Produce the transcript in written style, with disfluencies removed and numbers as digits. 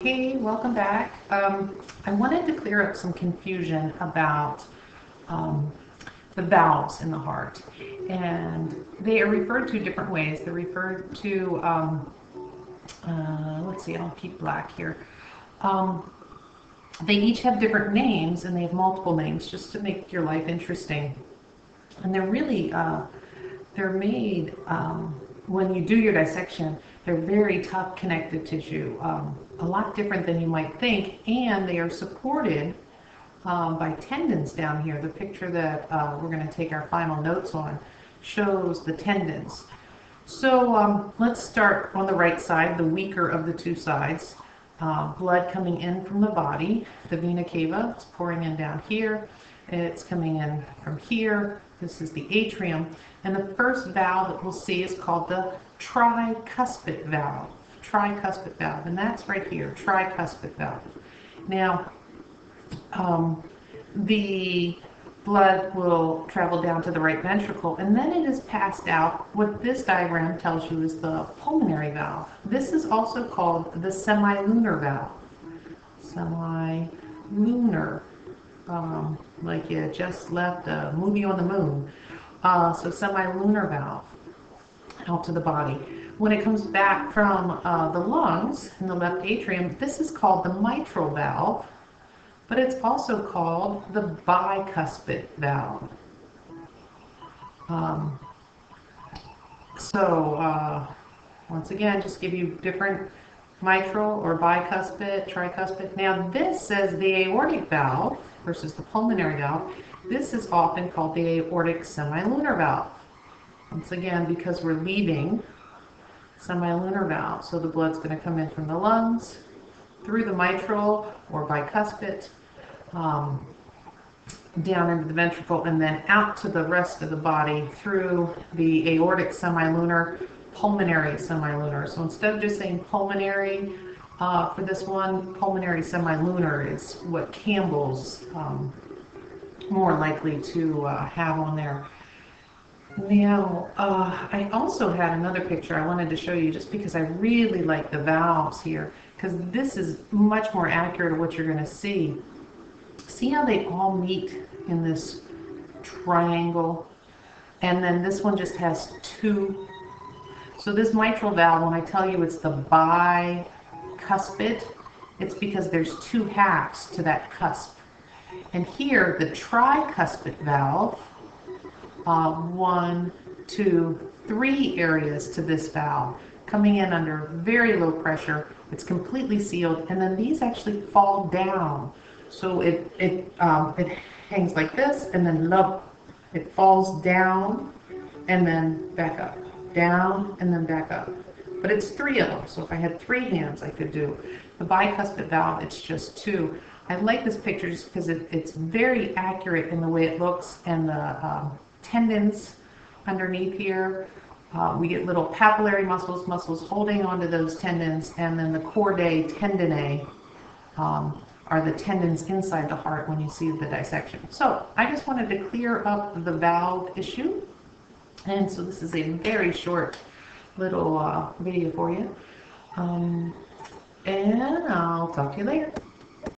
Hey, welcome back. I wanted to clear up some confusion about um, the valves in the heart. And they are referred to different ways. They're referred to, let's see, I'll keep black here. Um, they each have different names, and they have multiple names just to make your life interesting. And they're really, they're made, when you do your dissection, they're very tough connective tissue, a lot different than you might think, and they are supported by tendons down here. The picture that we're going to take our final notes on shows the tendons. So let's start on the right side, the weaker of the two sides. Blood coming in from the body, the vena cava, it's pouring in down here. It's coming in from here. This is the atrium. And the first valve that we'll see is called the tricuspid valve. Tricuspid valve. And that's right here, tricuspid valve. Now, the blood will travel down to the right ventricle, and then it is passed out. What this diagram tells you is the pulmonary valve. This is also called the semilunar valve. Semilunar, like you just left a movie on the moon. So semilunar valve out to the body. When it comes back from the lungs in the left atrium, this is called the mitral valve, but it's also called the bicuspid valve. Once again, just give you different mitral or bicuspid, tricuspid. Now this says the aortic valve versus the pulmonary valve. This is often called the aortic semilunar valve. Once again, because we're leaving semilunar valve, so the blood's going to come in from the lungs, through the mitral or bicuspid, down into the ventricle, and then out to the rest of the body through the aortic semilunar, pulmonary semilunar. So instead of just saying pulmonary for this one, pulmonary semilunar is what Campbell's more likely to have on there. Now, I also had another picture I wanted to show you just because I really like the valves here, because this is much more accurate of what you're going to see. See how they all meet in this triangle? And then this one just has two. So this mitral valve, when I tell you it's the bicuspid, it's because there's two halves to that cusp. And here, the tricuspid valve, 1, 2, 3 areas to this valve, coming in under very low pressure. It's completely sealed, and then these actually fall down. So it hangs like this, and then it falls down, and then back up, down, and then back up. But it's 3 of them, so if I had 3 hands, I could do. The bicuspid valve, it's just 2. I like this picture just because it's very accurate in the way it looks, and the tendons underneath here. We get little papillary muscles holding onto those tendons, and then the chordae tendineae are the tendons inside the heart when you see the dissection. So I just wanted to clear up the valve issue, and so this is a very short little video for you, and I'll talk to you later.